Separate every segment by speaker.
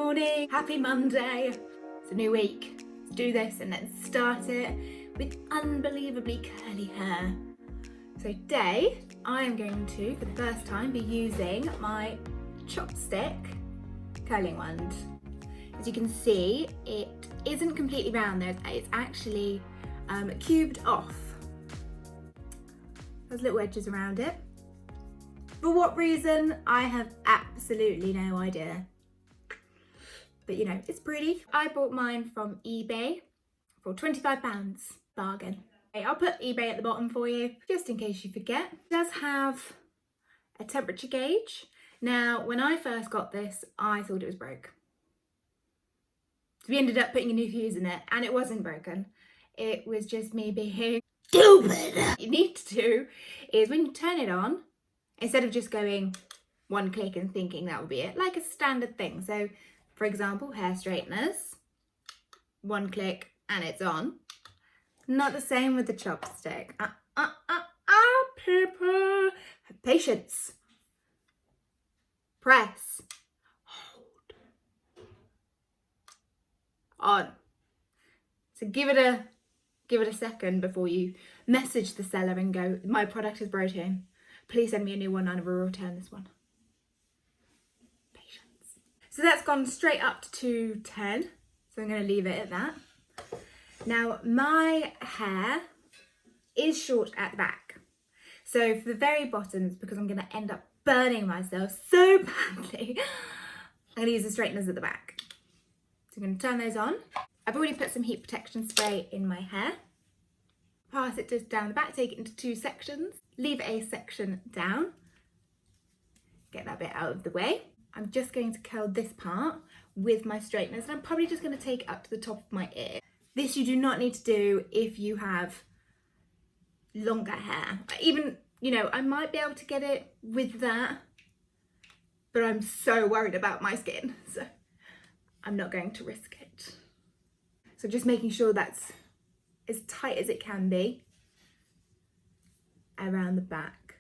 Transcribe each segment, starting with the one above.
Speaker 1: morning, happy Monday. It's a new week. Let's do this and let's start it with unbelievably curly hair. So today I am going to, for the first time, be using my chopstick curling wand. As you can see, it isn't completely round there, it's actually cubed off. There's little edges around it. For what reason, I have absolutely no idea. But you know, it's pretty. I bought mine from eBay for £25, bargain. Okay, I'll put eBay at the bottom for you, just in case you forget. It does have a temperature gauge. Now, when I first got this, I thought it was broke. So we ended up putting a new fuse in it, and it wasn't broken. It was just me being stupid. What you need to do is when you turn it on, instead of just going one click and thinking that would be it, like a standard thing. So, for example, hair straighteners, one click and it's on. Not the same with the chopstick. People. Have patience. Press. Hold. On. So give it a second before you message the seller and go, my product is broken. Please send me a new one and I will return this one. Patience. So that's gone straight up to 210. So I'm going to leave it at that. Now my hair is short at the back. So for the very bottoms, because I'm going to end up burning myself so badly, I'm going to use the straighteners at the back. So I'm going to turn those on. I've already put some heat protection spray in my hair. Pass it just down the back, take it into two sections. Leave a section down. Get that bit out of the way. I'm just going to curl this part with my straighteners, and I'm probably just going to take it up to the top of my ear. This you do not need to do if you have longer hair. Even, you know, I might be able to get it with that, but I'm so worried about my skin, so I'm not going to risk it. So just making sure that's as tight as it can be around the back,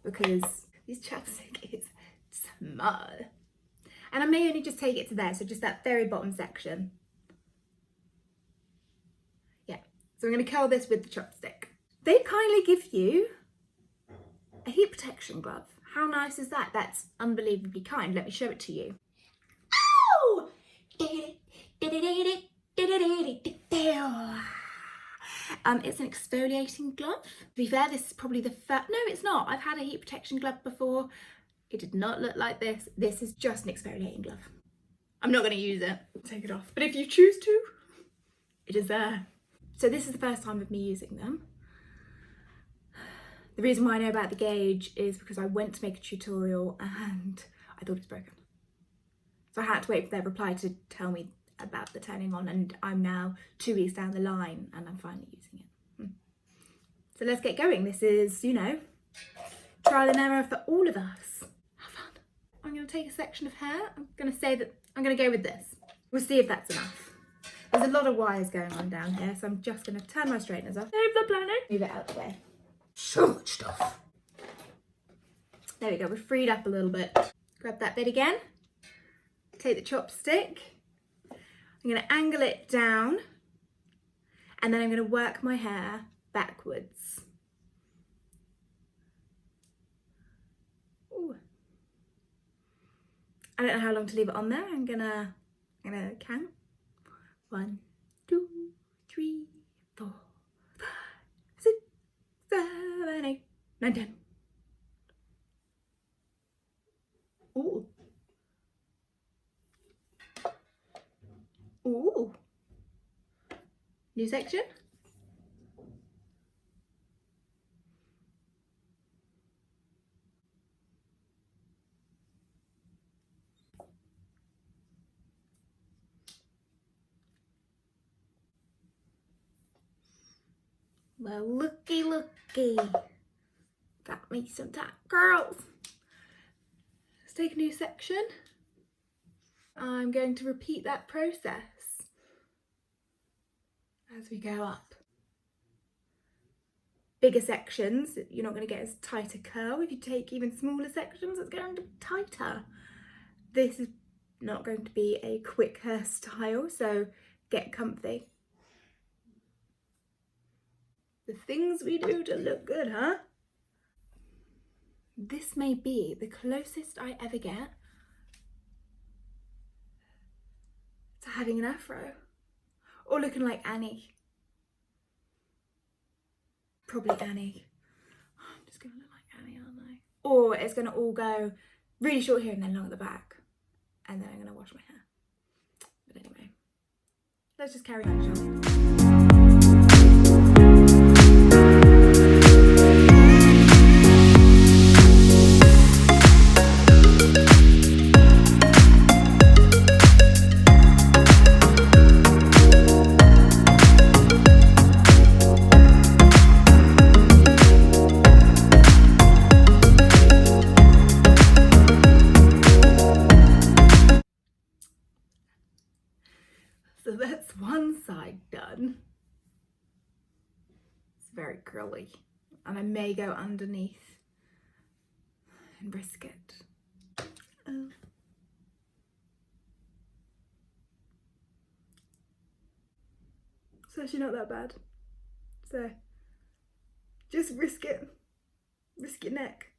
Speaker 1: because this chapstick is small. And I may only just take it to there, so just that very bottom section. Yeah, so I'm going to curl this with the chopstick. They kindly give you a heat protection glove. How nice is that? That's unbelievably kind. Let me show it to you. Ow! It's an exfoliating glove. To be fair, this is probably the first. No, it's not. I've had a heat protection glove before. It did not look like this. This is just an exfoliating glove. I'm not going to use it. Take it off. But if you choose to, it is there. So this is the first time of me using them. The reason why I know about the gauge is because I went to make a tutorial and I thought it was broken. So I had to wait for their reply to tell me about the turning on, and I'm now 2 weeks down the line and I'm finally using it. So let's get going. This is, you know, trial and error for all of us. Have fun. I'm going to take a section of hair. I'm going to say that I'm going to go with this. We'll see if that's enough. There's a lot of wires going on down here, so I'm just going to turn my straighteners off. Save the planet. Move it out of the way. So much stuff. There we go. We're freed up a little bit. Grab that bit again. Take the chopstick. I'm going to angle it down, and then I'm going to work my hair backwards. Ooh. I don't know how long to leave it on there. I'm gonna count. 1, 2, 3, 4, 5, 6, 7, 8, 9, 10. Ooh. Ooh. New section. Well, looky. Got me some tight curls. Let's take a new section. I'm going to repeat that process as we go up. Bigger sections, you're not going to get as tight a curl. If you take even smaller sections, it's going to be tighter. This is not going to be a quick hairstyle, so get comfy. The things we do to look good, huh? This may be the closest I ever get to having an afro or looking like Annie. Probably Annie. I'm just gonna look like Annie, aren't I? Or it's gonna all go really short here and then long at the back, and then I'm gonna wash my hair. But anyway, let's just carry on, shall we? So that's one side done. It's very curly, and I may go underneath and risk it. Oh. It's actually not that bad. So just risk it. Risk your neck.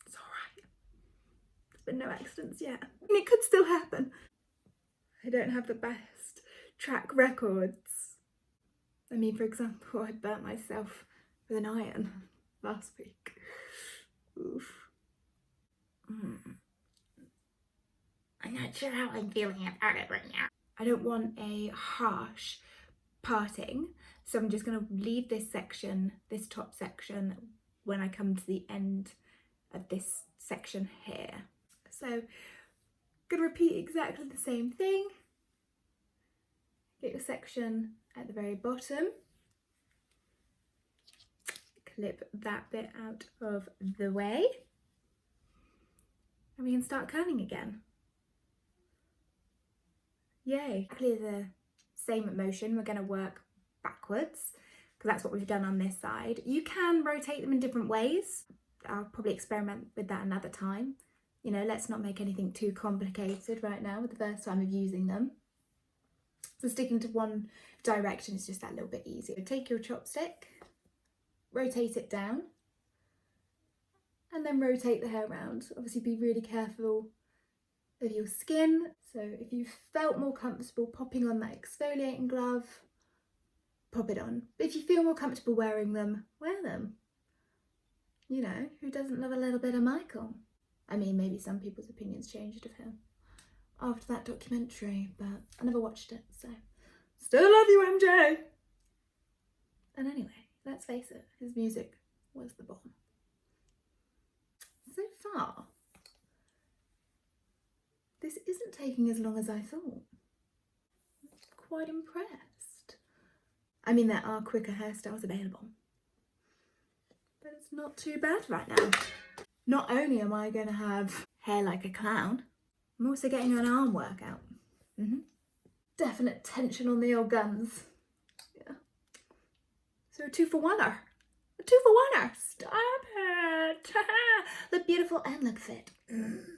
Speaker 1: It's alright. There's been no accidents yet. And it could still happen. I don't have the best track records. I mean, for example, I burnt myself with an iron last week. Oof. I'm not sure how I'm feeling about it right now. I don't want a harsh parting, so I'm just going to leave this section, this top section, when I come to the end of this section here. So I'm going to repeat exactly the same thing. Get your section at the very bottom. Clip that bit out of the way. And we can start curling again. Yay. Exactly the same motion. We're going to work backwards because that's what we've done on this side. You can rotate them in different ways. I'll probably experiment with that another time. You know, let's not make anything too complicated right now with the first time of using them. So sticking to one direction is just that little bit easier. Take your chopstick, rotate it down, and then rotate the hair around. Obviously be really careful of your skin. So if you felt more comfortable popping on that exfoliating glove, pop it on. But if you feel more comfortable wearing them, wear them. You know, who doesn't love a little bit of Michael? I mean, maybe some people's opinions changed of him after that documentary, but I never watched it, so still love you, MJ. And anyway, let's face it, his music was the bomb. So far, this isn't taking as long as I thought. I'm quite impressed. I mean, there are quicker hairstyles available, but it's not too bad right now. Not only am I going to have hair like a clown, I'm also getting an arm workout. Definite tension on the old guns. Yeah. So a 2-for-1er. A 2-for-1er. Stop it. Look beautiful and look fit. That's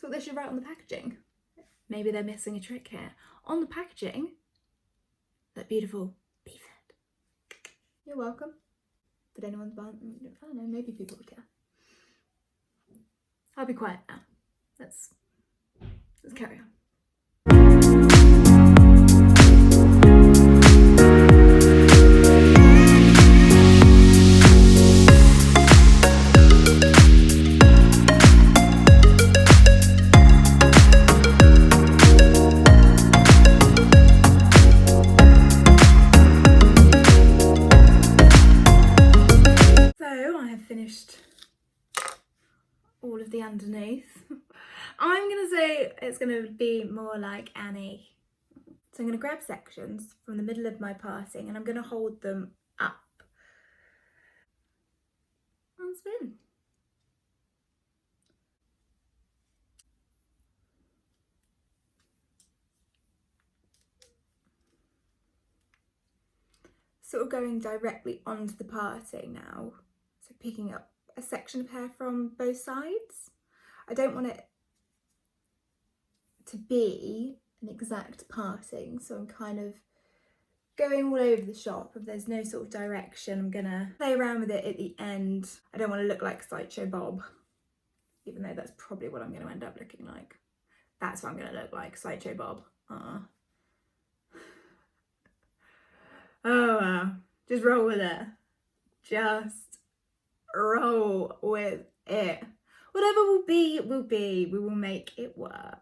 Speaker 1: what they should write on the packaging. Maybe they're missing a trick here. On the packaging, look beautiful, be fit. You're welcome. But anyone's buying, I don't know, maybe people would care. I'll be quiet now. Let's carry on. So I have finished all of the underneath. I'm gonna say it's gonna be more like Annie. So I'm gonna grab sections from the middle of my parting and I'm gonna hold them up and spin. Sort of going directly onto the parting now. So picking up a section of hair from both sides. I don't want it to be an exact parting, so I'm kind of going all over the shop. If there's no sort of direction, I'm gonna play around with it at the end. I don't want to look like Sideshow Bob, even though that's probably what I'm going to end up looking like. That's what I'm going to look like, Sideshow Bob. Oh well, just roll with it. Just roll with it. Whatever will be, will be. We will make it work.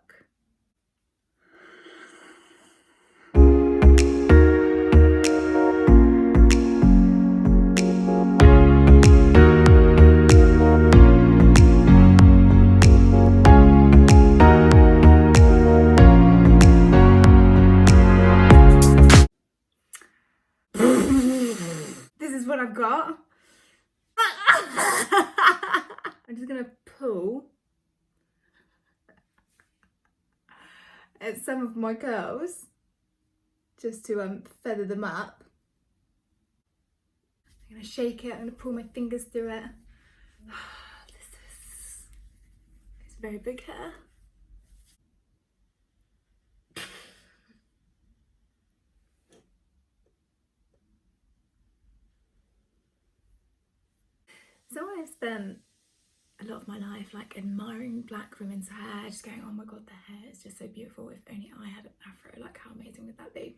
Speaker 1: This is what I've got. I'm just gonna pull at some of my curls just to feather them up. I'm gonna shake it, I'm gonna pull my fingers through it. It's very big hair. So I've spent a lot of my life like admiring black women's hair, just going, oh my god, their hair is just so beautiful. If only I had an afro, like how amazing would that be?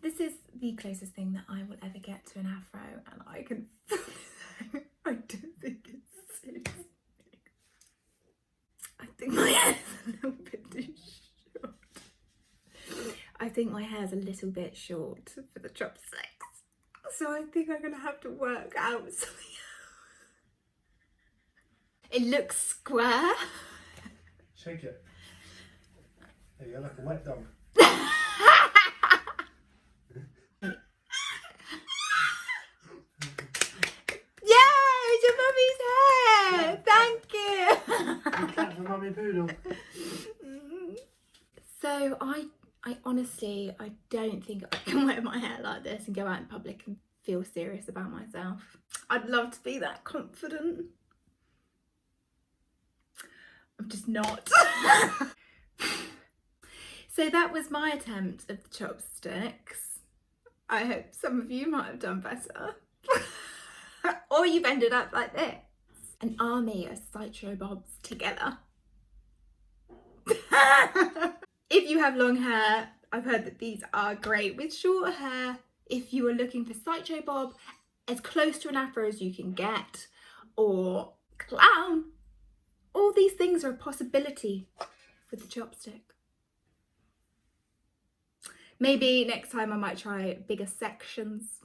Speaker 1: This is the closest thing that I will ever get to an afro, and I can I don't think it's suits me. I think my hair's a little bit too short. I think my hair's a little bit short for the chopsticks. So I think I'm gonna have to work out something. It looks square.
Speaker 2: Shake it. There you go, like a wet dog.
Speaker 1: Yeah, it's your mummy's hair. Thank you.
Speaker 2: Cat for mummy poodle.
Speaker 1: So I honestly, I don't think I can wear my hair like this and go out in public and feel serious about myself. I'd love to be that confident. I'm just not. So that was my attempt of the chopsticks. I hope some of you might have done better. Or you've ended up like this. An army of Sideshow Bobs together. If you have long hair, I've heard that these are great with short hair. If you are looking for Sideshow Bob, as close to an afro as you can get, or clown, all these things are a possibility with the chopstick. Maybe next time I might try bigger sections.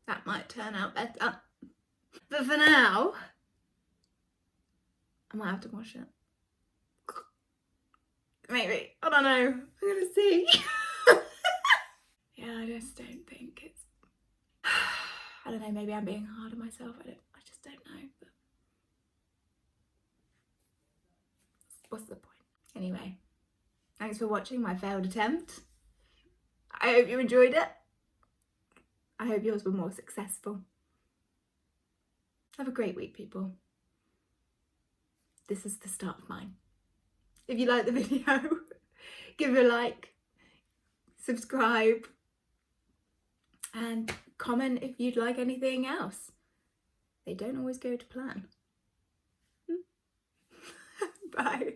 Speaker 1: That might turn out better. But for now, I might have to wash it. Maybe. I don't know. I'm gonna see. Yeah, I just don't think it's... I don't know, maybe I'm being hard on myself. I just don't know. But what's the point? Anyway, thanks for watching my failed attempt. I hope you enjoyed it. I hope yours were more successful. Have a great week, people. This is the start of mine. If you like the video, give it a like, subscribe, and comment if you'd like anything else. They don't always go to plan. Bye.